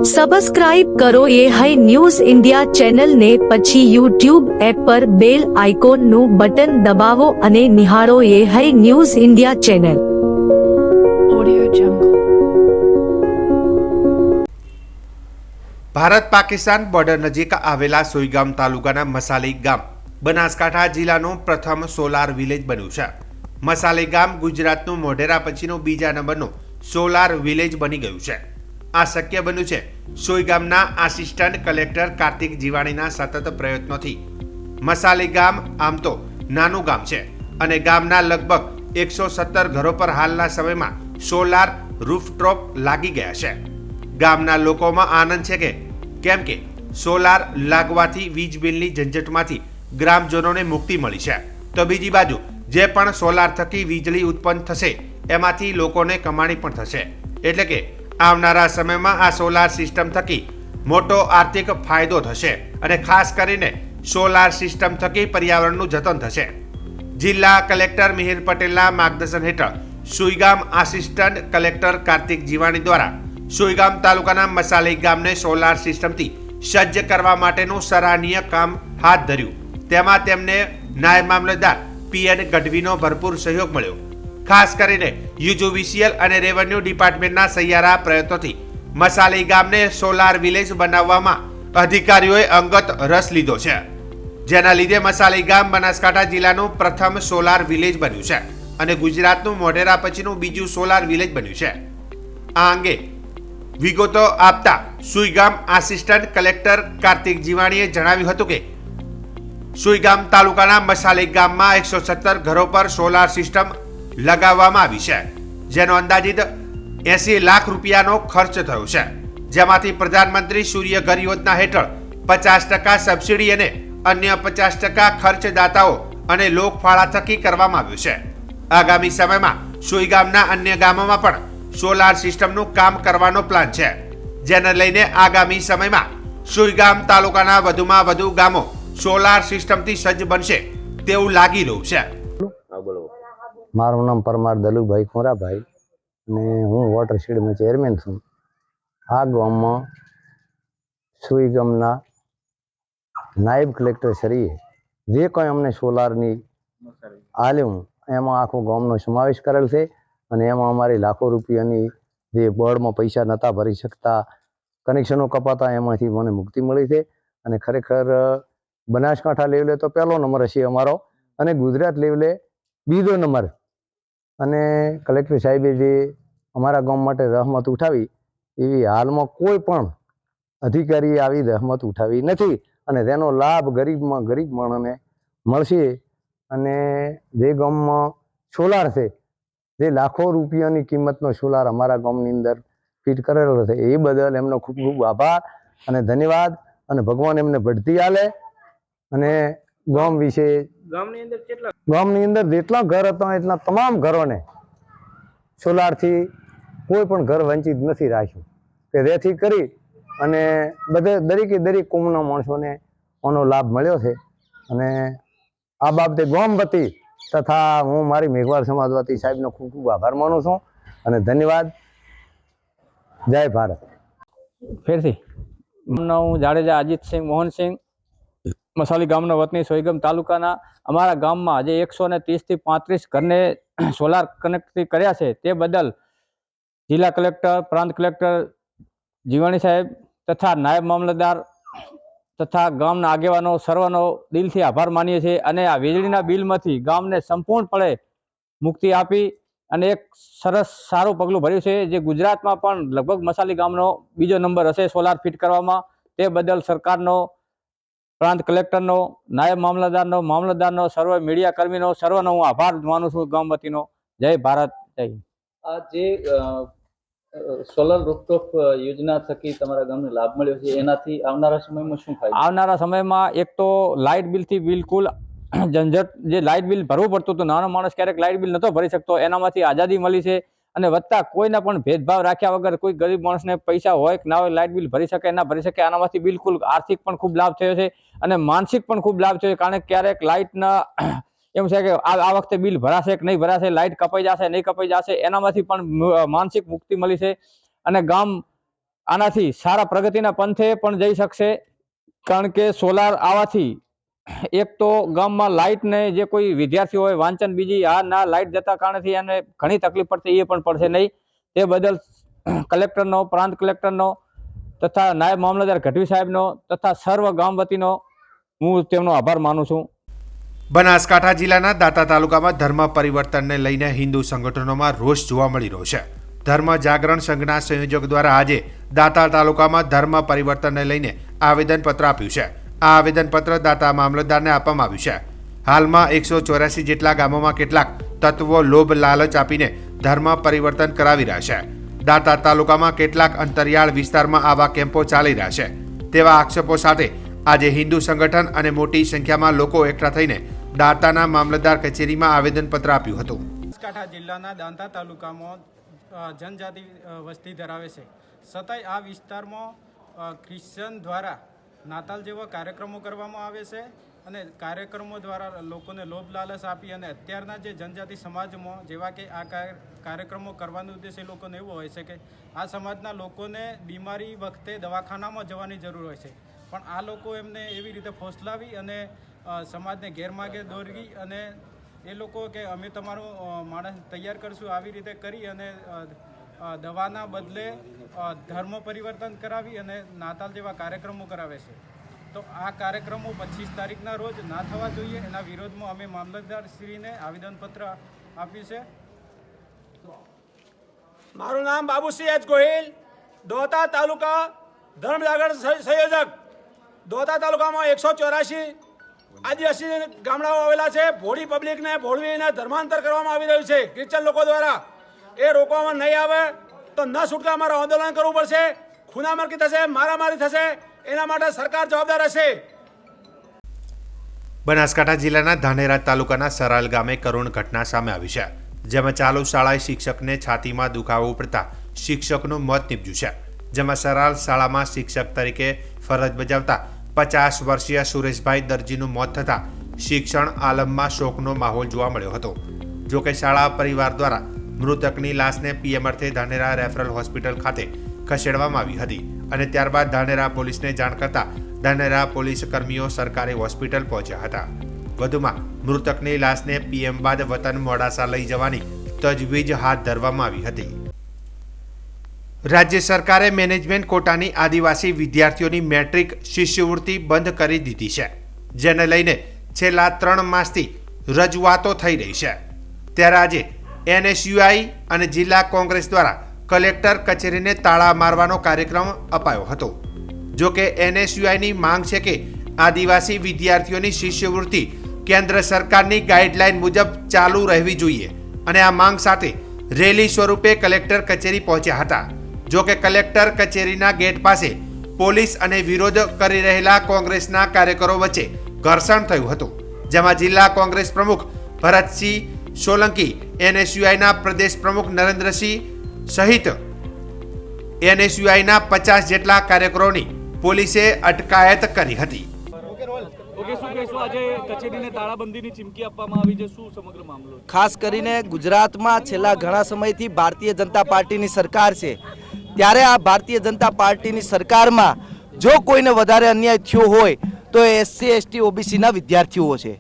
Subscribe કરો ये है न्यूज़ इंडिया चैनल ने પછી YouTube એપ પર બેલ આઇકોનનું બટન દબાવો અને નિહાળો ये है news India channel. Audio Jungle। Bharat Pakistan border નજીક આવેલા સોઈગામ તાલુકાના મસાલી ગામ બનાસકાંઠા જિલ્લાનું પ્રથમ સોલાર વિલેજ બન્યું છે। મસાલી ગામ ગુજરાતનું મોઢેરા પછીનું બીજા નંબરનું સોલાર વિલેજ બની ગયું છે। આ શક્ય બન્યું છે સોઈગામના આસિસ્ટન્ટ કલેક્ટર કાર્તિક જીવાણીના સતત પ્રયત્નોથી। મસાલી ગામ આમ તો નાનું ગામ છે અને ગામના લગભગ 117 ઘરો પર હાલના સમયમાં સોલાર રૂફટોપ લાગી ગયા છે। ગામના લોકોમાં આનંદ છે કે કેમ કે સોલાર લાગવાથી વીજ બિલની ઝંઝટમાંથી ગ્રામજનોને મુક્તિ મળી છે, તો બીજી બાજુ જે પણ સોલાર થકી વીજળી ઉત્પન્ન થશે એમાંથી લોકોને કમાણી પણ થશે। એટલે કે આવનારા સમયમાં આ સોલાર સિસ્ટમ થકી મોટો આર્થિક ફાયદો થશે અને ખાસ કરીને સોલાર સિસ્ટમ થકી પર્યાવરણનું જતન થશે। જિલ્લા કલેક્ટર મિહિર પટેલના માર્ગદર્શન હેઠળ સુઈગામ આસિસ્ટન્ટ કલેક્ટર કાર્તિક જીવાણી દ્વારા સુઈગામ તાલુકાના મસાલી ગામને સોલાર સિસ્ટમથી સજ્જ કરવા માટેનું સરાહનીય કામ હાથ ધર્યું। તેમાં તેમને નાયબ મામલતદાર પીએન ગઢવીનો ભરપૂર સહયોગ મળ્યો। ખાસ કરીને યુજીવીસીએલ અને રેવન્યુ ડિપાર્ટમેન્ટના સહિયારા પ્રયત્નોથી મસાલી ગામને સોલાર વિલેજ બનાવવામાં અધિકારીઓએ અંગત રસ લીધો છે, જેના લીધે મસાલી ગામ બનાસકાંઠા જિલ્લાનું પ્રથમ સોલાર વિલેજ બન્યું છે અને ગુજરાતનું મોઢેરા પછીનું બીજું સોલાર વિલેજ બન્યું છે। આ અંગે વિગતો આપતા સુઈગામ આસિસ્ટન્ટ કલેક્ટર કાર્તિક જીવાણીએ જણાવ્યું હતું કે સુઈગામ તાલુકાના મસાલી ગામમાં 117 ઘરો પર સોલાર સિસ્ટમ લગાવવામાં આવી છે, જેનો અંદાજિત 80 લાખ રૂપિયાનો ખર્ચ થયો છે, જેમાંથી પ્રધાનમંત્રી સૂર્ય ઘર યોજના હેઠળ 50% સબસિડી અને અન્ય 50% ખર્ચદાતાઓ અને લોકફાળા થકી કરવામાં આવ્યું છે। આગામી સમયમાં સુઈગામના અન્ય ગામોમાં પણ સોલાર સિસ્ટમનું કામ કરવાનો પ્લાન છે, જેને લઈને આગામી સમયમાં સુઈગામ તાલુકાના વધુમાં વધુ ગામો સોલાર સિસ્ટમથી સજ્જ બનશે તેવું લાગી રહ્યું છે। મારું નામ પરમાર દલુભાઈ ખોરાભાઈ અને હું વોટરશેડમાં ચેરમેન છું। આ ગામમાં સુઈગામના નાયબ કલેક્ટર શ્રીએ જે કંઈ અમને સોલારની આલ્યું એમાં આખો ગામનો સમાવેશ કરેલ છે અને એમાં અમારી લાખો રૂપિયાની જે બોર્ડમાં પૈસા નહોતા ભરી શકતા, કનેક્શનો કપાતા, એમાંથી મને મુક્તિ મળી છે અને ખરેખર બનાસકાંઠા લેવલે તો પહેલો નંબર હશે અમારો અને ગુજરાત લેવલે બીજો નંબર। અને કલેક્ટર સાહેબે જે અમારા ગામ માટે રહેમત ઉઠાવી એવી હાલમાં કોઈ પણ અધિકારીએ આવી રહેમત ઉઠાવી નથી અને તેનો લાભ ગરીબમાં ગરીબ માણસને મળશે। અને જે ગામમાં સોલાર છે, જે લાખો રૂપિયાની કિંમતનો સોલાર અમારા ગામની અંદર ફિટ કરેલો છે, એ બદલ એમનો ખૂબ ખૂબ આભાર અને ધન્યવાદ અને ભગવાન એમને બઢતી આલે। અને ગામ વિશે ગામની અંદર જેટલા ઘર હતા એટલા તમામ ઘરોને સોલારથી કોઈ પણ ઘર વંચિત નથી રાખ્યું, કે જેથી કરી અને દરેકે દરેક કોમના માણસોને આનો લાભ મળ્યો છે। અને આ બાબતે ગામ વતી તથા હું મારી મેઘવાળ સમાજ વતી સાહેબનો ખૂબ ખૂબ આભાર માનું છું અને ધન્યવાદ। જય ભારત। ફેરથી હું જાડેજા અજીતસિંહ મોહનસિંહ મસાલી ગામનો વતની સોઈગામ તાલુકાના અમારા ગામમાં આજે 130 થી 35 ઘરને સોલાર કનેક્ટ કર્યા છે, તે બદલ જિલ્લા કલેક્ટર, પ્રાંત કલેક્ટર જીવાણી સાહેબ તથા નાયબ મામલતદાર તથા ગામના આગેવાનો સર્વનો દિલથી આભાર માનીએ છીએ અને આ વીજળીના બિલમાંથી ગામને સંપૂર્ણપણે મુક્તિ આપી અને એક સરસ સારું પગલું ભર્યું છે, જે ગુજરાતમાં પણ લગભગ મસાલી ગામનો બીજો નંબર હશે સોલાર ફિટ કરવામાં। તે બદલ સરકારનો, પ્રાંત કલેક્ટરનો, નાયબ મામલતદારનો, સર્વ મીડિયા કર્મીનો, સર્વનો હું આભાર માનું છું ગામ વતીનો। જય ભારત, જય હિન્દ। આ જે સોલર રૂફટોપ યોજના થકી તમારા ગામને લાભ મળ્યો છે, એનાથી આવનારા સમયમાં શું ફાયદો? આવનારા સમયમાં એક તો લાઇટ બિલથી બિલકુલ ઝંઝટ, જે લાઇટ બિલ ભરવું પડતું હતું, નાનો માણસ ક્યારેક લાઇટ બિલ નહોતો ભરી શકતો, એનામાંથી આઝાદી મળી છે। અને વધતા કોઈના પણ ભેદભાવ રાખ્યા વગર કોઈ ગરીબ માણસને પૈસા હોય કે ના હોય, લાઇટ બિલ ભરી શકે ના ભરી શકે, આનામાંથી બિલકુલ આર્થિક પણ ખૂબ લાભ થયો છે અને માનસિક પણ ખૂબ લાભ થયો છે। કારણ કે ક્યારેક લાઇટના એમ છે કે આ વખતે બિલ ભરાશે કે નહીં ભરાશે, લાઇટ કપાઈ જશે નહીં કપાઈ જશે, એનામાંથી પણ માનસિક મુક્તિ મળી છે અને ગામ આનાથી સારા પ્રગતિના પંથે પણ જઈ શકશે, કારણ કે સોલાર આવવાથી એક તો ગામમાં લાઇટ ને જે કોઈ વિદ્યાર્થીઓ હોય વાંચન બીજી આ ના લાઇટ જતા કારણેથી એને ઘણી તકલીફ પડશે, એ પણ પડશે નહીં. તે બદલ કલેક્ટરનો, પ્રાંત કલેક્ટરનો તથા નાયબ મામલતદાર ગઢવી સાહેબનો તથા સર્વ ગામ વતીનો હું તેમનો આભાર માનું છું. બનાસકાંઠા જિલ્લાના દાંતા તાલુકામાં ધર્મ પરિવર્તનને લઈને હિન્દુ સંગઠનોમાં રોષ જોવા મળી રહ્યો છે. ધર્મ જાગરણ સંઘના સંયોજક દ્વારા આજે દાંતા તાલુકામાં ધર્મ પરિવર્તનને લઈને આવેદનપત્ર આપ્યું છે. આ આવેદનપત્ર દાંતા મામલતદારને આપવામાં આવ્યું છે. હાલમાં 184 જેટલા ગામોમાં કેટલાક તત્વો લોભ લાલચ આપીને ધર્મ પરિવર્તન કરાવી રહ્યા છે. દાંતા તાલુકામાં કેટલાક અંતરિયાળ વિસ્તારમાં આવા કેમ્પો ચાલી રહ્યા છે. તેવા આક્ષેપો સાથે આજે હિન્દુ સંગઠન અને મોટી સંખ્યામાં લોકો એકઠા થઈને દાંતાના મામલતદાર કચેરીમાં આવેદનપત્ર આપ્યું હતું. બનાસકાંઠા જિલ્લાના દાંતા તાલુકામાં જનજાતિ વસ્તી ધરાવે છે, છતાંય આ વિસ્તારમાં ક્રિશ્ચન દ્વારા નાતાલ જેવા કાર્યક્રમો કરવામાં આવે છે અને કાર્યક્રમો દ્વારા લોકોને લોભ લાલચ આપી અને અત્યારના જે જનજાતિ સમાજમાં જેવા કે આ કાર્યક્રમો કરવાનો ઉદ્દેશ એ લોકોને એવો હોય છે કે આ સમાજના લોકોને બીમારી વખતે દવાખાનામાં જવાની જરૂર હોય છે, પણ આ લોકો એમને એવી રીતે ફોસલાવી અને સમાજને ગેરમાર્ગે દોરવી અને એ લોકો કે અમે તમારું માણસ તૈયાર કરશું આવી રીતે કરી અને દવાના બદલે ધર્મ પરિવર્તન કરાવી અને નાતાલ જેવા કાર્યક્રમો કરાવે છે. તો આ કાર્યક્રમો 25 તારીખના રોજ ના થવા જોઈએ, એના વિરોધમાં અમે મામલતદારશ્રીને આવેદનપત્ર આપ્યું છે. મારું નામ બાબુસિંહ એચ ગોહિલ, દોતા તાલુકા ધર્મ જાગરણ સંયોજક. દોતા તાલુકામાં 184 આદિવાસી ગામડાઓ આવેલા છે. ભોળી પબ્લિકને ભોળવીને ધર્માંતર કરવામાં આવી રહ્યું છે ક્રિશ્ચન લોકો દ્વારા. એ રોકવામાં નહીં આવે તો ન છૂટકા અમારે આંદોલન કરવું પડશે. ખૂનામારી થશે, મારામારી થશે, એના માટે સરકાર જવાબદાર હશે. બનાસકાંઠા જિલ્લાના ધાનેરા તાલુકાના સરાલ ગામે કરુણ ઘટના સામે આવી છે, જેમાં ચાલુ શાળાએ શિક્ષકને છાતીમાં દુખાવો પડતા શિક્ષકનું મોત નીપજ્યું છે. જેમાં સરાલ શાળામાં શિક્ષક તરીકે ફરજ બજાવતા 50 વર્ષીય સુરેશભાઈ દરજીનું મોત થતાં શિક્ષણ આલમમાં શોકનો માહોલ જોવા મળ્યો હતો. જોકે શાળા પરિવાર દ્વારા મૃતકની લાશને પીએમ અર્થે ધાનેરા રેફરલ હોસ્પિટલ ખાતે ખસેડવામાં આવી હતી અને ત્યારબાદ ધાનેરા પોલીસને જાણ કરતા ધાનેરા પોલીસ કર્મીઓ સરકારી હોસ્પિટલ પહોંચ્યા હતા. વધુમાં મૃતકની લાશને પીએમ બાદ વતન મોડાસા લઈ જવાની તજવીજ હાથ ધરવામાં આવી હતી. રાજ્ય સરકારે મેનેજમેન્ટ કોટાની આદિવાસી વિદ્યાર્થીઓની મેટ્રિક શિષ્યવૃત્તિ બંધ કરી દીધી છે, જેને લઈને છેલ્લા 3 માસથી રજૂઆતો થઈ રહી છે. ત્યારે આજે NSUI અને જિલ્લા કોંગ્રેસ દ્વારા કલેક્ટર કચેરીને તાળા મારવાનો કાર્યક્રમ અપાયો હતો. જોકે NSUIની માંગ છે કે આદિવાસી વિદ્યાર્થીઓની શિષ્યવૃત્તિ કેન્દ્ર સરકારની ગાઈડલાઈન મુજબ ચાલુ રહેવી જોઈએ અને આ માંગ સાથે રેલી સ્વરૂપે કલેક્ટર કચેરી પહોંચ્યા હતા. જોકે કલેક્ટર કચેરીના ગેટ પાસે પોલીસ અને વિરોધ કરી રહેલા કોંગ્રેસના કાર્યકરો વચ્ચે ઘર્ષણ થયું હતું, જેમાં જિલ્લા કોંગ્રેસ પ્રમુખ ભરતસિંહ સોલંકી, NSUIના પ્રદેશ પ્રમુખ નરેન્દ્રસિંહ સહિત NSUIના 50 જેટલા કાર્યકરોની પોલીસે અટકાયત કરી હતી. ખાસ કરીને ગુજરાતમાં છેલ્લા ઘણા સમયથી ભારતીય જનતા પાર્ટીની સરકાર છે, ત્યારે આ ભારતીય જનતા પાર્ટીની સરકારમાં જો કોઈને વધારે અન્યાય થયો હોય તો એ SC ST OBCના વિદ્યાર્થીઓ છે.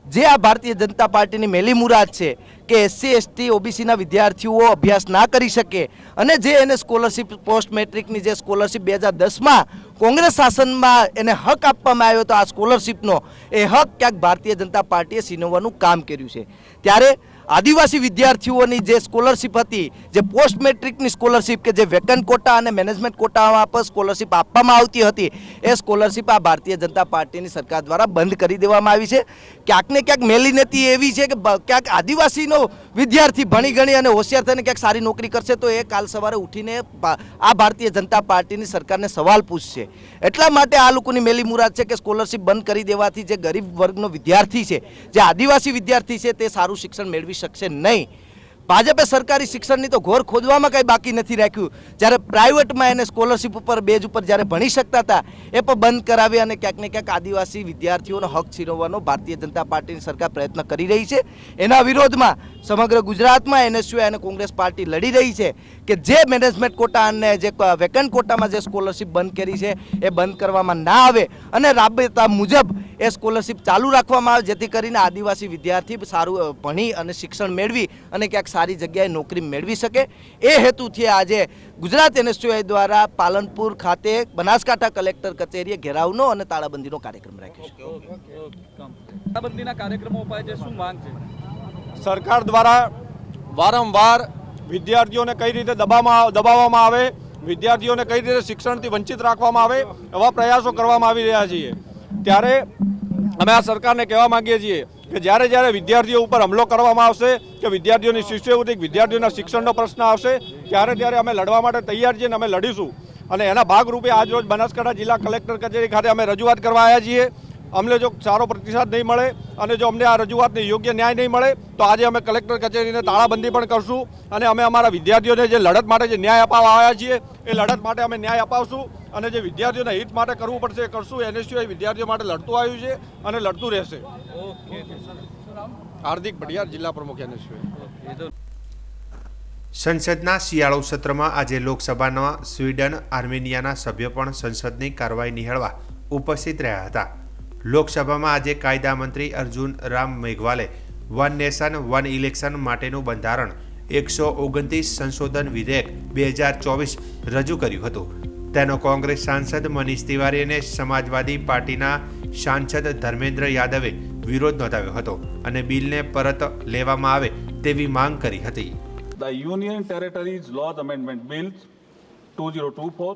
જે આ ભારતીય જનતા પાર્ટીની મેલી મુરાદ છે કે SC ST OBCના વિદ્યાર્થીઓ અભ્યાસ ના કરી શકે અને જે એને સ્કોલરશિપ પોસ્ટ મેટ્રિકની જે સ્કોલરશિપ 2010માં કોંગ્રેસ શાસનમાં એને હક આપવામાં આવ્યો હતો, આ સ્કોલરશિપનો એ હક ક્યાંક ભારતીય જનતા પાર્ટીએ છીનવવાનું કામ કર્યું છે. ત્યારે આદિવાસી વિદ્યાર્થીઓની જે સ્કોલરશિપ હતી, જે પોસ્ટ મેટ્રિકની સ્કોલરશિપ કે જે વેકન્ટ કોટા અને મેનેજમેન્ટ કોટામાં પર સ્કોલરશિપ આપવામાં આવતી હતી, એ સ્કોલરશિપ આ ભારતીય જનતા પાર્ટીની સરકાર દ્વારા બંધ કરી દેવામાં આવી છે. ક્યાંક ને ક્યાંક મેલી નીતિ એવી છે કે ક્યાંક આદિવાસીનો વિદ્યાર્થી ભણી ગણી અને હોશિયાર થઈને ક્યાંક સારી નોકરી કરશે તો એ કાલ સવારે ઉઠીને આ ભારતીય જનતા પાર્ટીની સરકારને સવાલ પૂછશે. એટલા માટે આ લોકોની મેલી મુરાદ છે કે સ્કોલરશિપ બંધ કરી દેવાથી જે ગરીબ વર્ગનો વિદ્યાર્થી છે, જે આદિવાસી વિદ્યાર્થી છે, તે સારું શિક્ષણ મેળવી શકશે નહીં. ભાજપે સરકારી શિક્ષણની તો ઘોર ખોદવામાં કંઈ બાકી નથી રાખ્યું. જ્યારે પ્રાઇવેટમાં એને સ્કોલરશિપ ઉપર બેઝ ઉપર જ્યારે ભણી શકતા હતા એ પણ બંધ કરાવી અને ક્યાંક ને ક્યાંક આદિવાસી વિદ્યાર્થીઓનો હક છીનવવાનો ભારતીય જનતા પાર્ટીની સરકાર પ્રયત્ન કરી રહી છે. એના વિરોધમાં સમગ્ર ગુજરાતમાં એનએસયુઆઈ અને કોંગ્રેસ પાર્ટી લડી રહી છે કે જે મેનેજમેન્ટ કોટા અને જે વેકન્ટ કોટામાં જે સ્કોલરશિપ બંધ કરી છે એ બંધ કરવામાં ના આવે અને રાબેતા મુજબ એ સ્કોલરશિપ ચાલુ રાખવામાં આવે, જેથી કરીને આદિવાસી વિદ્યાર્થી સારું ભણી અને શિક્ષણ મેળવી અને ક્યાંક સારી જગ્યાએ નોકરી મેળવી શકે. એ હેતુથી આજે ગુજરાત એનએસયુઆઈ દ્વારા પાલનપુર ખાતે બનાસકાંઠા કલેક્ટર કચેરીએ ઘેરાવનો અને તાળાબંધીનો કાર્યક્રમ રાખ્યો છે. તાળાબંધીના કાર્યક્રમો ઉપર જે શું માંગ છે? સરકાર દ્વારા વારંવાર વિદ્યાર્થીઓને કઈ રીતે દબાવવામાં આવે, વિદ્યાર્થીઓને કઈ રીતે શિક્ષણથી વંચિત રાખવામાં આવે, એવા પ્રયાસો કરવામાં આવી રહ્યા છીએ. ત્યારે અમે આ સરકારને કહેવા માંગીએ છીએ કે જ્યારે જ્યારે વિદ્યાર્થીઓ ઉપર હુમલો કરવામાં આવશે કે વિદ્યાર્થીઓની શિષ્યવૃત્તિ, વિદ્યાર્થીઓના શિક્ષણનો પ્રશ્ન આવશે, ત્યારે અમે લડવા માટે તૈયાર છીએ અને અમે લડીશું. અને એના ભાગરૂપે આજરોજ બનાસકાંઠા જિલ્લા કલેક્ટર કચેરી ખાતે અમે રજૂઆત કરવા આવ્યા છીએ. અમને જો સારો પ્રતિસાદ નહીં મળે અને જો અમને આ રજૂઆતને યોગ્ય ન્યાય નહીં મળે તો આજે અમે કલેક્ટર કચેરીને તાળાબંધી પણ કરશું અને અમે અમારા વિદ્યાર્થીઓને જે લડત માટે જે ન્યાય અપાવવા આવ્યા છીએ એ લડત માટે અમે ન્યાય અપાવશું અને જે વિદ્યાર્થીઓના હિત માટે કરવું પડશે એ કરશું. એનએસયુઆઈ વિદ્યાર્થીઓ માટે લડતું આવ્યું છે અને લડતું રહેશે. હાર્દિક ભટિયાર, જિલ્લા પ્રમુખ એનએસયુઆઈ. સંસદના શિયાળુ સત્રમાં આજે લોકસભાના સ્વીડન, આર્મેનિયાના સભ્યો પણ સંસદની કાર્યવાહી નિહાળવા ઉપસ્થિત રહ્યા હતા. લોકસભામાં આજે કાયદા મંત્રી અર્જુન રામ મેઘવાલે વન નેશન વન ઇલેક્શન માટેનું બંધારણ 129 સંશોધન વિધેયક 2024 રજૂ કર્યું હતું. તેનો કોંગ્રેસ સાંસદ મનીષ તિવારી અને સમાજવાદી પાર્ટીના સાંસદ ધર્મેન્દ્ર યાદવે વિરોધ નોંધાવ્યો હતો અને બિલને પરત લેવામાં આવે તેવી માંગ કરી હતી. The Union Territories Laws Amendment Bill 2024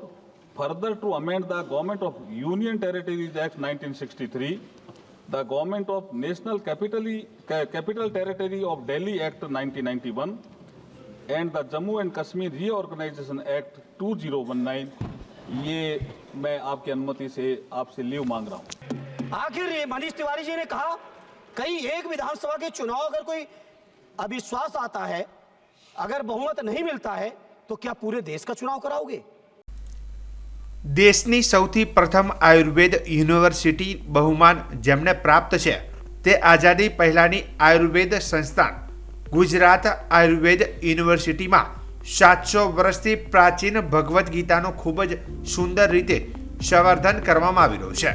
further to amend the Government of Union Territories Act 1963, the Government of National Capital Territory of Delhi Act 1991 and the Jammu and Kashmir Reorganization Act 2019, ये मैं आपकी अनुमति से आपसे leave मांग रहा हूँ. आखिर ये मनीष तिवारी जी ने कहा कहीं एक विधानसभा के चुनाव अगर कोई अविश्वास आता है, अगर बहुमत नहीं मिलता है तो क्या पूरे देश का चुनाव कराओगे? દેશની સૌથી પ્રથમ આયુર્વેદ યુનિવર્સિટી બહુમાન જેમને પ્રાપ્ત છે તે આઝાદી પહેલાંની આયુર્વેદ સંસ્થાન ગુજરાત આયુર્વેદ યુનિવર્સિટીમાં 700 વર્ષથી પ્રાચીન ભગવદ્ ગીતાનું ખૂબ જ સુંદર રીતે સંવર્ધન કરવામાં આવી રહ્યું છે.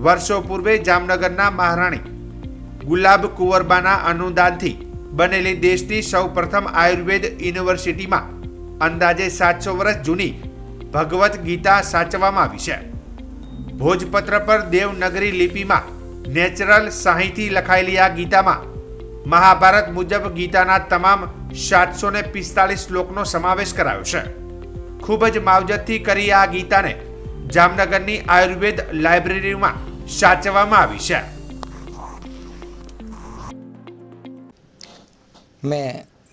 વર્ષો પૂર્વે જામનગરના મહારાણી ગુલાબ કુંવરબાના અનુદાનથી બનેલી દેશની સૌ પ્રથમ આયુર્વેદ યુનિવર્સિટીમાં અંદાજે 700 વર્ષ જૂની ભગવદ્ ગીતા સાચવવામાં આવી છે. ભોજપત્ર પર દેવનગરી લિપિમાં નેચરલ શાહીથી લખાયેલી આ ગીતામાં મહાભારત મુજબ ગીતાના તમામ 745 શ્લોકનો સમાવેશ કરાયો છે. ખૂબ જ માવજતથી કરી આ ગીતાને જામનગરની આયુર્વેદ લાઇબ્રેરીમાં સાચવવામાં આવી છે. मैं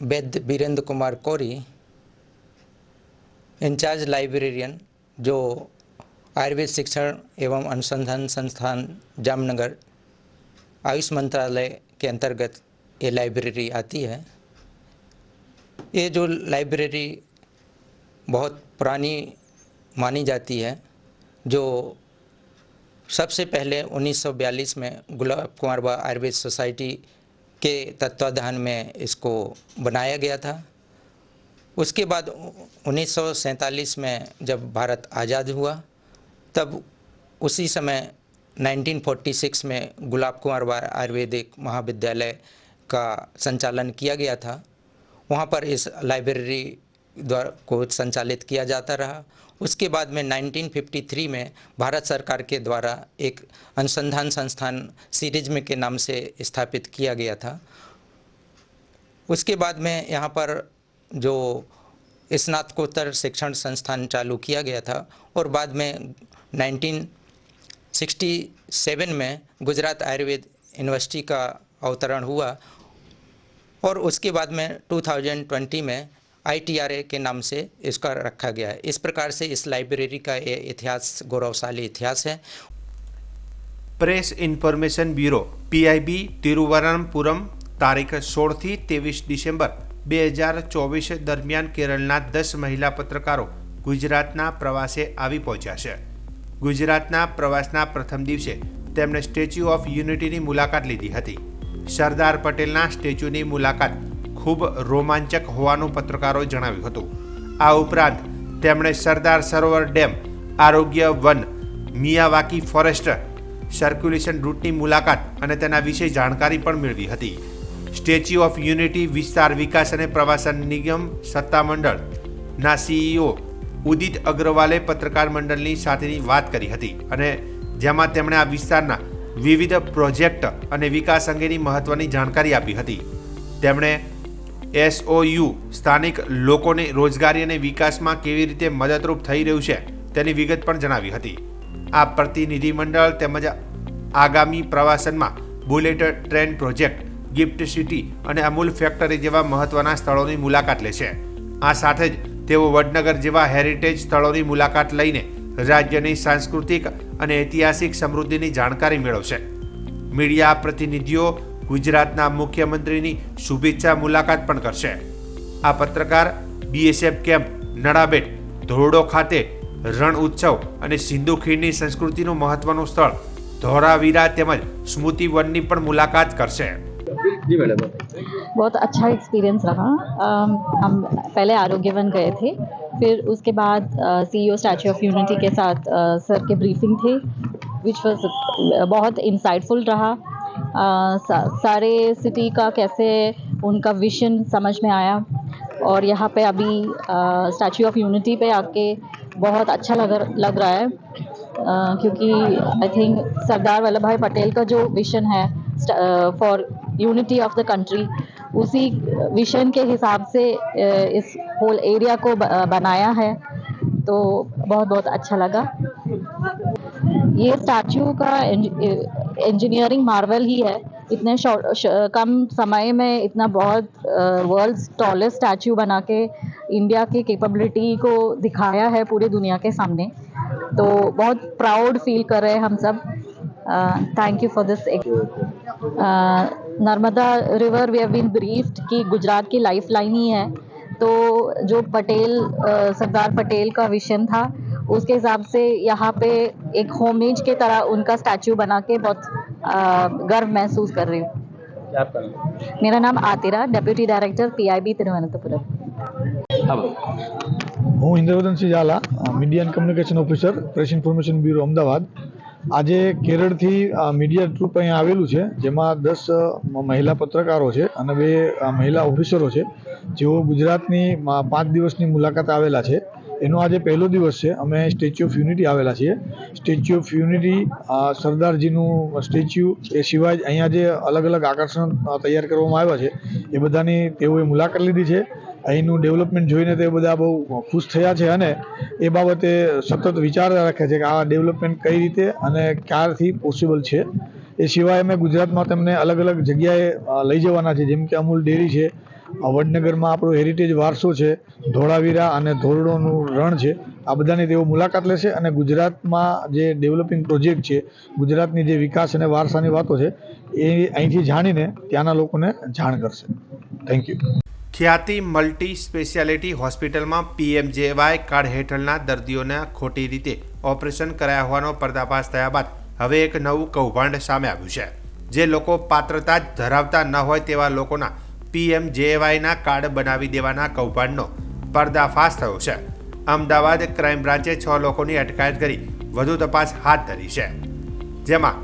वैद्य वीरेंद्र कुमार कोरी, इंचार्ज लाइब्रेरियन जो आयुर्वेद शिक्षण एवं अनुसंधान संस्थान जामनगर आयुष मंत्रालय के अंतर्गत ये लाइब्रेरी आती है. ये जो लाइब्रेरी बहुत पुरानी मानी जाती है, जो सबसे पहले 1942 में गुलाब कुंवरबा आयुर्वेद सोसाइटी के तत्वाधान में इसको बनाया गया था. उसके बाद 1947 में जब भारत आज़ाद हुआ तब उसी समय 1946 में गुलाब कुंवरबा आयुर्वेदिक महाविद्यालय का संचालन किया गया था. वहाँ पर इस लाइब्रेरी द्वारा को संचालित किया जाता रहा. उसके बाद में 1953 में भारत सरकार के द्वारा एक अनुसंधान संस्थान सीरीज के नाम से स्थापित किया गया था. उसके बाद में यहाँ पर जो स्नातकोत्तर शिक्षण संस्थान चालू किया गया था और बाद में 1967 में गुजरात आयुर्वेद यूनिवर्सिटी का अवतरण हुआ और उसके बाद में 2020 में ITRA के नाम से इसका रखा गया है. इस प्रकार से इस लाइब्रेरी का ये इतिहास गौरवशाली इतिहास है. Press information bureau PIB Thiruvananthapuram તારીખ 16 થી 23 ડિસેમ્બર 2024 દરમિયાન કેરળના 10 મહિલા પત્રકારો ગુજરાતના પ્રવાસે આવી પહોંચ્યા છે. ગુજરાતના પ્રવાસના પ્રથમ દિવસે તેમણે સ્ટેચ્યુ ઓફ યુનિટીની મુલાકાત લીધી હતી. સરદાર પટેલના સ્ટેચ્યુની મુલાકાત ખૂબ રોમાંચક હોવાનું પત્રકારોએ જણાવ્યું હતું. આ ઉપરાંત તેમણે સરદાર સરોવર ડેમ, આરોગ્ય વન, મિયાવાકી ફોરેસ્ટ સર્ક્યુલેશન રૂટની મુલાકાત અને તેના વિશે જાણકારી પણ મેળવી હતી. સ્ટેચ્યુ ઓફ યુનિટી વિસ્તાર વિકાસ અને પ્રવાસન નિગમ સત્તામંડળના CEO ઉદિત અગ્રવાલે પત્રકાર મંડળની સાથેની વાત કરી હતી અને જેમાં તેમણે આ વિસ્તારના વિવિધ પ્રોજેક્ટ અને વિકાસ અંગેની મહત્વની જાણકારી આપી હતી. તેમણે SOU સ્થાનિક લોકોને રોજગારી અને વિકાસમાં કેવી રીતે મદદરૂપ થઈ રહ્યું છે તેની વિગત પણ જણાવી હતી. આ પ્રતિનિધિ મંડળ તેમજ આગામી પ્રવાસનમાં bullet train project, gift city અને અમૂલ ફેક્ટરી જેવા મહત્વના સ્થળોની મુલાકાત લેશે. આ સાથે જ તેઓ વડનગર જેવા હેરિટેજ સ્થળોની મુલાકાત લઈને રાજ્યની સાંસ્કૃતિક અને ઐતિહાસિક સમૃદ્ધિની જાણકારી મેળવશે. મીડિયા પ્રતિનિધિઓ ગુજરાતના મુખ્યમંત્રીની શુભેચ્છા મુલાકાત પણ કરશે. આ પત્રકાર BSF કેમ્પ, નડાબેટ, ધોરડો ખાતે રણ ઉત્સવ અને સિંધુ ખીણની સંસ્કૃતિનું મહત્વનું સ્થળ ધોરાવીરા તેમજ સ્મૃતિ વનની પણ મુલાકાત કરશે. जी मैडम, बहुत अच्छा एक्सपीरियंस रहा. हम पहले आरोग्य वन गए थे, फिर उसके बाद CEO स्टैच्यू ऑफ यूनिटी के साथ सर के ब्रीफिंग थे, विच वॉज बहुत इंसाइटफुल रहा. सारे सिटी का कैसे उनका विजन समझ में आया और यहाँ पे अभी स्टैच्यू ऑफ यूनिटी पे आके बहुत अच्छा लग रहा है क्योंकि आई थिंक सरदार वल्लभ भाई पटेल का जो विजन है for unity of the country, उसी विजन के हिसाब से इस होल एरिया को बनाया है, तो बहुत बहुत अच्छा लगा. ये स्टैच्यू का इंजीनियरिंग मार्वल ही है. इतने कम समय में इतना बहुत वर्ल्ड टॉलेस्ट स्टैच्यू बना के इंडिया की कैपेबिलिटी को दिखाया है पूरी दुनिया के सामने, तो बहुत प्राउड फील कर रहे हैं हम सब. Thank you for this. Narmada river we have been briefed कि गुजरात की लाइफ लाइन ही है, तो जो सरदार पटेल का विजन था उसके हिसाब से यहाँ पे एक होमेज के तरह उनका स्टैच्यू बना के बहुत गर्व महसूस कर रही हूँ. क्या आपका नाम? मेरा नाम Athira, deputy director PIB Thiruvananthapuram. હું Indravadansinh Zala, media and communication officer, press information bureau, Ahmedabad. આજે કેરળથી મીડિયા ટ્રુપ અહીંયા આવેલું છે, જેમાં 10 મહિલા પત્રકારો છે અને 2 મહિલા ઓફિસરો છે, જેઓ ગુજરાતની 5 દિવસની મુલાકાત આવેલા છે. એનો આજે પહેલો દિવસ છે. અમે સ્ટેચ્યુ ઓફ યુનિટી આવેલા છીએ. સ્ટેચ્યુ ઓફ યુનિટી સરદારજીનું સ્ટેચ્યુ, એ સિવાય અહીંયા જે અલગ અલગ આકર્ષણ તૈયાર કરવામાં આવ્યા છે એ બધાની તેઓએ મુલાકાત લીધી છે. અહીંનું ડેવલપમેન્ટ જોઈને તે બધા બહુ ખુશ થયા છે અને એ બાબતે સતત વિચાર રાખે છે કે આ ડેવલપમેન્ટ કઈ રીતે અને ક્યારથી પોસિબલ છે. એ સિવાય અમે ગુજરાતમાં તેમને અલગ અલગ જગ્યાએ લઈ જવાના છે, જેમ કે અમૂલ ડેરી છે, વડનગરમાં આપણો હેરિટેજ વારસો છે, ધોળાવીરા અને ધોરડોનું રણ છે. આ બધાની તેઓ મુલાકાત લેશે અને ગુજરાતમાં જે ડેવલપિંગ પ્રોજેક્ટ છે, ગુજરાતની જે વિકાસ અને વારસાની વાતો છે એ અહીંથી જાણીને ત્યાંના લોકોને જાણ કરશે. Thank you. ખ્યાતિ મલ્ટી સ્પેશિયાલિટી હોસ્પિટલમાં PMJY કાર્ડ હેઠળના દર્દીઓને ખોટી રીતે ઓપરેશન કરાયા હોવાનો પર્દાફાશ થયા બાદ હવે એક નવું કૌભાંડ સામે આવ્યું છે. જે લોકો પાત્રતા જ ધરાવતા ન હોય તેવા લોકોના PMJYના કાર્ડ બનાવી દેવાના કૌભાંડનો પર્દાફાશ થયો છે. અમદાવાદ ક્રાઇમ બ્રાન્ચે 6 લોકોની અટકાયત કરી વધુ તપાસ હાથ ધરી છે. જેમાં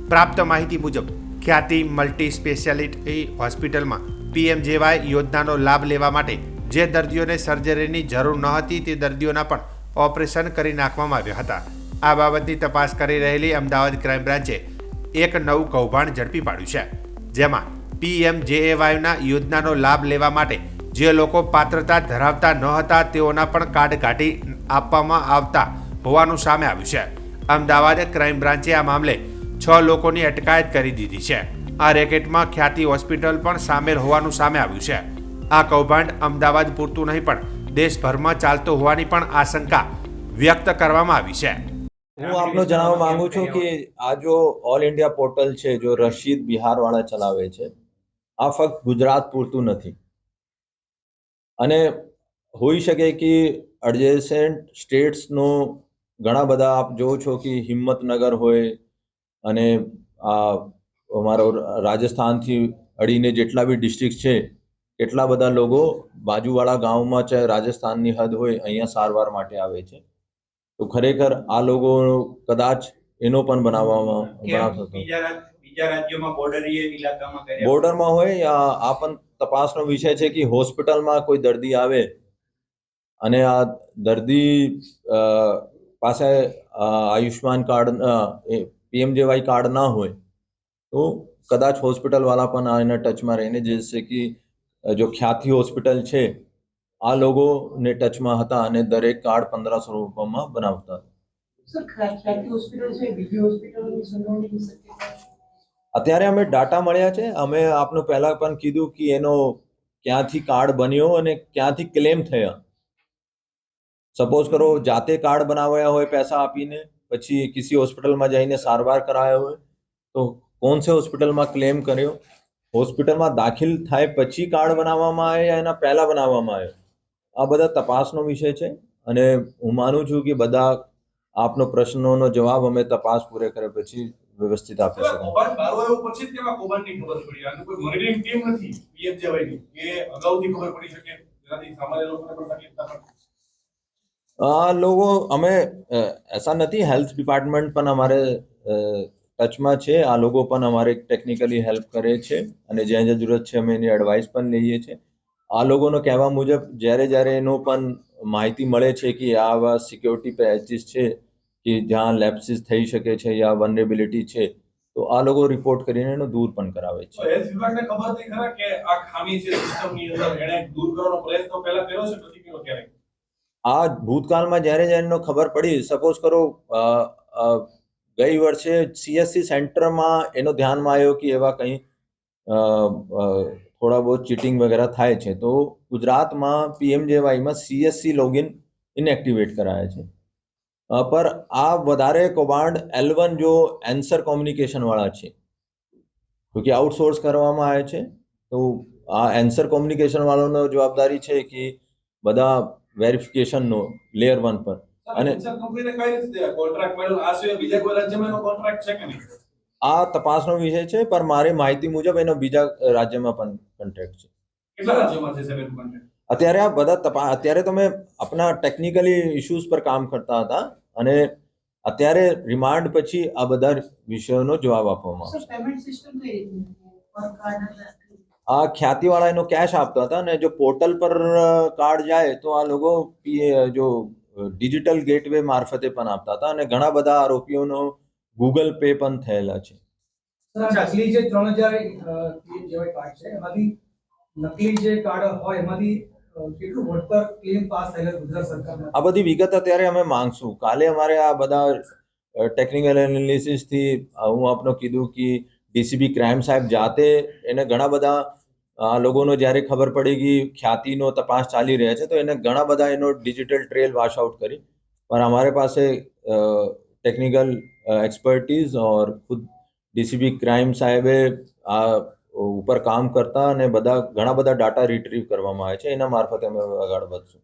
પ્રાપ્ત માહિતી મુજબ ખ્યાતિ મલ્ટી સ્પેશિયાલિટી હોસ્પિટલમાં PMJY યોજનાનો લાભ લેવા માટે જે દર્દીઓને સર્જરીની જરૂર ન હતી તે દર્દીઓના પણ ઓપરેશન કરી નાખવામાં આવ્યા હતા. આ બાબતની તપાસ કરી રહેલી અમદાવાદ ક્રાઇમ બ્રાન્ચે એક નવું કૌભાંડ ઝડપી પાડ્યું છે. જેમાં PMJYના યોજનાનો લાભ લેવા માટે જે લોકો પાત્રતા ધરાવતા ન હતા તેઓના પણ કાર્ડ કાઢી આપવામાં આવતા હોવાનું સામે આવ્યું છે. અમદાવાદ ક્રાઇમ બ્રાન્ચે આ મામલે 6 લોકોની અટકાયત કરી દીધી છે. આ રેકેટમાં ખ્યાતિ હોસ્પિટલ પણ સામેલ હોવાનું સામે આવ્યું છે. આ કૌભાંડ અમદાવાદ પૂરતું નહીં પણ દેશભરમાં ચાલતો હોવાની પણ આશંકા વ્યક્ત કરવામાં આવી છે. હું આપને જણાવવા માંગુ છું કે આ જો ઓલ ઇન્ડિયા પોર્ટલ છે, જો રશીદ બિહારવાળા ચલાવે છે, આ ફક્ત ગુજરાત પૂરતું નથી. અને હોઈ શકે કે એડજેસન્ટ સ્ટેટ્સનો ઘણા બધા આપ જોવો છો કે હિંમતનગર હોય અને આ અમારો રાજસ્થાનથી અડીને જેટલા બી ડિસ્ટ્રિક્ટ છે કેટલા બધા લોકો બાજુવાળા ગામમાં ચાહે રાજસ્થાનની હદ હોય અહીંયા સારવાર માટે આવે છે. તો ખરેખર આ લોકો કદાચ એનો પણ બોર્ડરમાં હોય યા આ પણ તપાસનો વિષય છે કે હોસ્પિટલમાં કોઈ દર્દી આવે અને આ દર્દી પાસે આયુષ્માન કાર્ડ PMJY કાર્ડ ના હોય તો કદાચ હોસ્પિટલવાળા પણ આના ટચમાં રહીને જેસે કે જો ખ્યાતિ હોસ્પિટલ છે આ લોકોને ટચમાં હતા અને દરેક કાર્ડ 1500 રૂપિયામાં બનાવતા. અત્યારે અમે ડાટા મળ્યા છે. અમે આપને પહેલા પણ કીધું કે એનો ક્યાંથી કાર્ડ બન્યો અને ક્યાંથી ક્લેમ થયા. સપોઝ કરો જાતે કાર્ડ બનાવ્યા હોય પૈસા આપીને પછી કિસી હોસ્પિટલમાં જઈને સારવાર કરાયો હોય તો કોણ સે હોસ્પિટલમાં ક્લેમ કર્યો, હોસ્પિટલમાં દાખલ થાય પછી કાર્ડ બનાવવામાં આવે યા એના પહેલા બનાવવામાં આવે, આ બધા તપાસનો વિષય છે. અને હું માનું છું કે બધા આપનો પ્રશ્નોનો જવાબ અમે તપાસ પૂરે કર્યા પછી વ્યવસ્થિત આપી શકીએ. लोगों हमें ऐसा नहीं, हेल्थ डिपार्टमेंट પણ અમારે ટચમાં છે. આ લોકો પણ અમારે ટેકનિકલી હેલ્પ કરે છે અને જ્યાં જ્યાં જરૂરત છે અમે એની એડવાઇસ પણ લઈએ છીએ. આ લોકોનો કહેવા મુજબ જ્યારે એનો પણ માહિતી મળે છે કે આવા સિક્યોરિટી પેચીસ છે કે જ્યાં લેપ્સિસ થઈ શકે છે યા વનરેબિલિટી છે તો આ લોકો રિપોર્ટ કરીને એનો દૂર પણ કરાવે છે. હેલ્થ વિભાગને ખબર હતી ખરા કે આ ખામી છે સિસ્ટમની અંદર, એણે દૂર કરવાનો પ્રયત્ન પહેલા કર્યો છે નથી કર્યો ક્યારેક? આ ભૂતકાળમાં જ્યારે એનો ખબર પડી, સપોઝ કરો ગઈ વર્ષે CSC સેન્ટરમાં એનો ધ્યાનમાં આવ્યો કે એવા કંઈ થોડા બહુ ચીટિંગ વગેરે થાય છે તો ગુજરાતમાં PMJYમાં CSC લોગિન ઇનએક્ટિવેટ કરાયા છે. પર આ વધારે કૌભાંડ L1 જો એન્સર કોમ્યુનિકેશનવાળા છે ક્યોંકि આઉટસોર્સ કરવામાં આવે છે તો આ એન્સર કોમ્યુનિકેશનવાળાનો જવાબદારી છે કે બધા વેરિફિકેશનનો લેયર 1 પર. અને આ તપાસનો વિષય છે પર મારી માહિતી મુજબ એનો બીજા રાજ્યમાં પણ કોન્ટ્રાક્ટ છે. કેટલા રાજ્યોમાં છે સાહેબ કોન્ટ્રાક્ટ? અત્યારે આ બધા અત્યારે તો મેં આપણા ટેકનિકલી ઇશ્યુઝ પર કામ કરતા હતા અને અત્યારે રિમાન્ડ પછી આ બધા વિષયોનો જવાબ આપવામાં આવશે. આ ખ્યાતિવાળા એનો કેશ આપતા હતા અને જો પોર્ટલ પર કાર્ડ જાય તો આ લોકો જો ડિજિટલ ગેટવે મારફતે પણ આપતા હતા અને ઘણા બધા આરોપીઓનો ગૂગલ પે પણ થયેલા છે. નકલી જે 3000 જેવા કાર્ડ છે એમાંથી નકલી જે કાર્ડ હોય એમાંથી કેટલું વળતર ક્લેમ પાસ થયેલા ગુજરાત સરકારમાં? આ બધી વિગત અત્યારે અમે માંગશું. કાલે અમારે આ બધા ટેકનિકલ એનાલિસિસથી હું આપને કીધું કે DCP ક્રાઇમ સાહેબ જાતે એને ઘણા બધા આ લોકોનો જ્યારે ખબર પડી કે ખ્યાતિનો તપાસ ચાલી રહ્યા છે તો એને ઘણા બધા એનો ડિજિટલ ટ્રેલ વॉश आउट કરી. पर हमारे पास टेक्निकल एक्सपर्टीज और खुद DCP ક્રાઇમ સાહેબે આ ઉપર કામ કરતા અને બધા ઘણા બધા ડાટા રિટ્રીવ કરવામાં આવે છે. એના મારફતે અમે આગળ વધશું.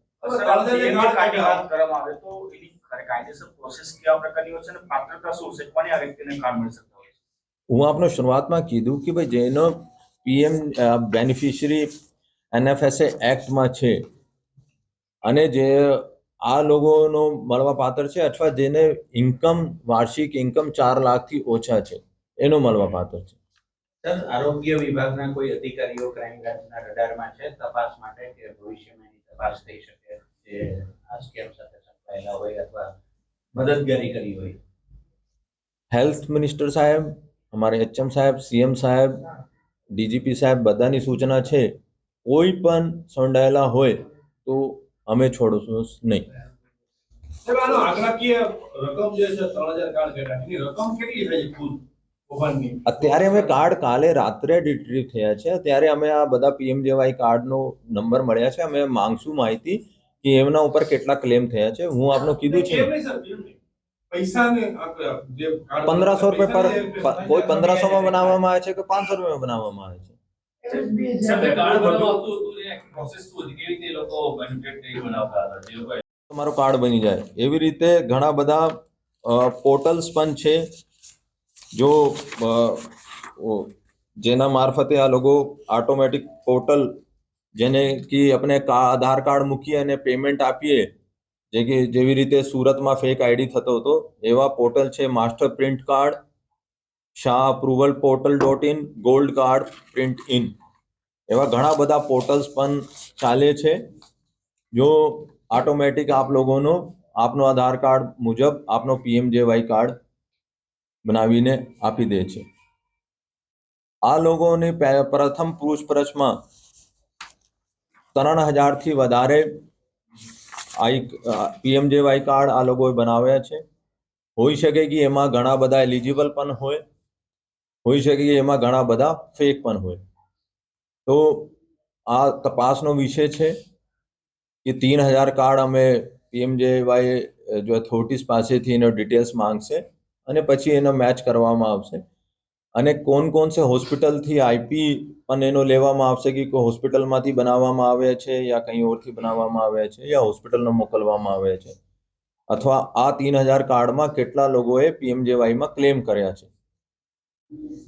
હું આપને શરૂઆતમાં કીધું કે ભાઈ જેનો PM બેનિફિશરી NFSA એક્ટમાં છે અને જે આ લોકોનો મળવા પાત્ર છે અથવા જેને ઇન્કમ વાર્ષિક ઇન્કમ 4 લાખથી ઓછા છે એનો મળવા પાત્ર છે. સર, આરોગ્ય વિભાગના કોઈ અધિકારીઓ ક્રાઇમ બ્રાન્ચના રડારમાં છે તપાસ માટે કે ભવિષ્યમાં એની તપાસ થઈ શકે જે આ સ્કેમ સાથે સંકળાયેલા હોય અથવા મદદગારી કરી હોય? હેલ્થ મિનિસ્ટર સાહેબ, અમારે HM સાહેબ, CM સાહેબ, DGP સાહેબ બધાની સૂચના છે કોઈ પણ સંડાયેલા હોય તો અમે છોડશું નહીં. આનો આંકડાકીય રકમ જે છે 3000 કાર્ડ કર્યા એની રકમ કેટલી થઈ કુલ કૌભાંડની? અત્યારે અમે કાર્ડ કાલે રાત્રે રિટ્રીવ થયા છે. અત્યારે અમે આ બધા PMJY કાર્ડનો નંબર મળ્યા છે. અમે માંગશું માહિતી કે એમના ઉપર કેટલા ક્લેમ થયા છે. હું આપને કીધું છે 1500 રૂપિયા પર કોઈ 1500 માં બનાવવામાં આવે છે કે 500 રૂપિયામાં બનાવવામાં આવે છે. તમારું કાર્ડ બની જાય એવી રીતે ઘણા બધા પોર્ટલ્સ પણ છે જો જેના મારફતે આ લોકો ઓટોમેટિક પોર્ટલ જેને કે આપણે આધાર કાર્ડ મૂકીએ અને પેમેન્ટ આપીએ જેવી રીતે સુરતમાં ફેક આઈડી થતો હતો એવા પોર્ટલ છે માસ્ટર પ્રિન્ટ કાર્ડ, શાહ અપ્રુવલ પોર્ટલ.in, ગોલ્ડ કાર્ડ પ્રિન્ટ ઇન, એવા ઘણા બધા પોર્ટલ્સ પણ ચાલે છે જો ઓટોમેટિક આપ લોકોનો આપનો આધાર કાર્ડ મુજબ આપનો PMJY કાર્ડ બનાવીને આપી દે છે. આ લોકોની પ્રથમ પૂછપરછમાં 3000 થી વધારે PMJY કાર્ડ આ લોકોએ બનાવ્યા છે. હોઈ શકે કે એમાં ઘણા બધા એલિજિબલ પણ હોઈ શકે કે એમાં ઘણા બધા ફેક પણ હોય. તો આ તપાસનો વિષય છે કે 3000 કાર્ડ અમે PMJY જો ઓથોરિટીઝ પાસેથી એનો ડિટેલ્સ માંગશે અને પછી એનો મેચ કરવામાં આવશે અને કોણ સે હોસ્પિટલથી IP પણ એનો લેવામાં આવશે કે કોઈ હોસ્પિટલમાંથી બનાવવામાં આવે છે યા કંઈ ઓરથી બનાવવામાં આવે છે યા હોસ્પિટલને મોકલવામાં આવે છે અથવા આ 3000 કાર્ડમાં કેટલા લોકોએ PMJYમાં ક્લેમ કર્યા છે.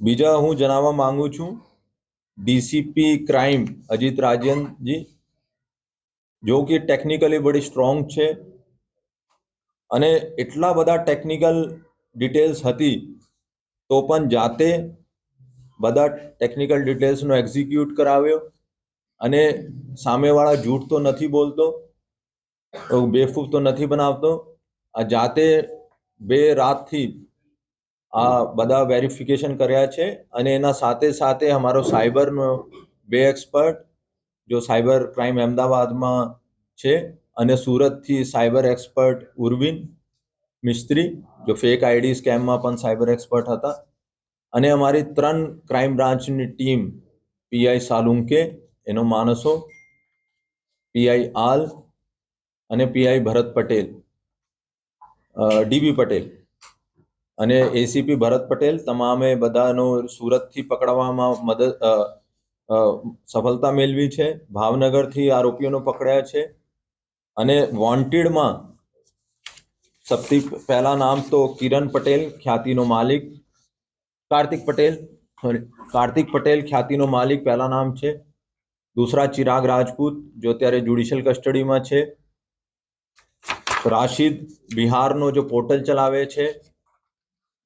બીજા હું જણાવવા માંગુ છું DCP ક્રાઇમ અજીત રાજનજી જો કે ટેકનિકલી બડી સ્ટ્રોંગ છે અને એટલા બધા ટેકનિકલ ડિટેલ્સ હતી તો પણ જાતે બધા ટેકનિકલ ડિટેલ્સનો એક્ઝિક્યુટ કરાવ્યો અને સામેવાળા જૂઠ તો નથી બોલતો, બેવકૂફ તો નથી બનાવતો. આ જાતે 2 રાતથી આ બધા વેરિફિકેશન કર્યા છે અને એના સાથે સાથે અમારો સાયબરનો 2 એક્સપર્ટ જો સાયબર ક્રાઇમ અમદાવાદમાં છે અને સુરતથી સાયબર એક્સપર્ટ ઉર્વિન મિસ્ત્રી જો ફેક આઈડી સ્કેમમાં પણ સાયબર એક્સપર્ટ હતા અને અમારી 3 ક્રાઇમ બ્રાન્ચની ટીમ PI સાલુંકે એનો માણસો, PI આલ અને PI ભરત પટેલ, DB પટેલ અને ACP ભરત પટેલ તમામે બધાનો સુરતથી પકડવામાં સફળતા મેળવી છે. ભાવનગરથી આરોપીઓનો પકડ્યા છે અને વોન્ટેડમાં સૌથી પહેલા નામ તો કિરણ પટેલ ખ્યાતિનો માલિક, કાર્તિક પટેલ ખ્યાતિનો માલિક પહેલા નામ છે. दूसरा चिराग राजपूत जो અત્યારે જ્યુડિશિયલ કસ્ટડીમાં છે. રાશિદ બિહારનો જો પોર્ટલ ચલાવે છે.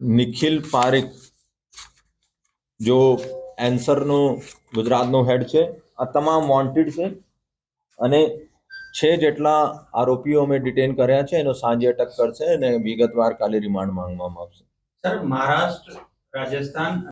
નિખિલ પારેખ જો એન્સરનો ગુજરાતનો હેડ છે. આ તમામ વોન્ટેડ છે અને 6 જેટલા આરોપીઓ અમે ડિટેન કર્યા છે. એનો સાંજે અટક કરશે અને વિગતવાર કાલે રિમાન્ડ માંગવામાં આવશે. સર, મહારાષ્ટ્ર, રાજસ્થાન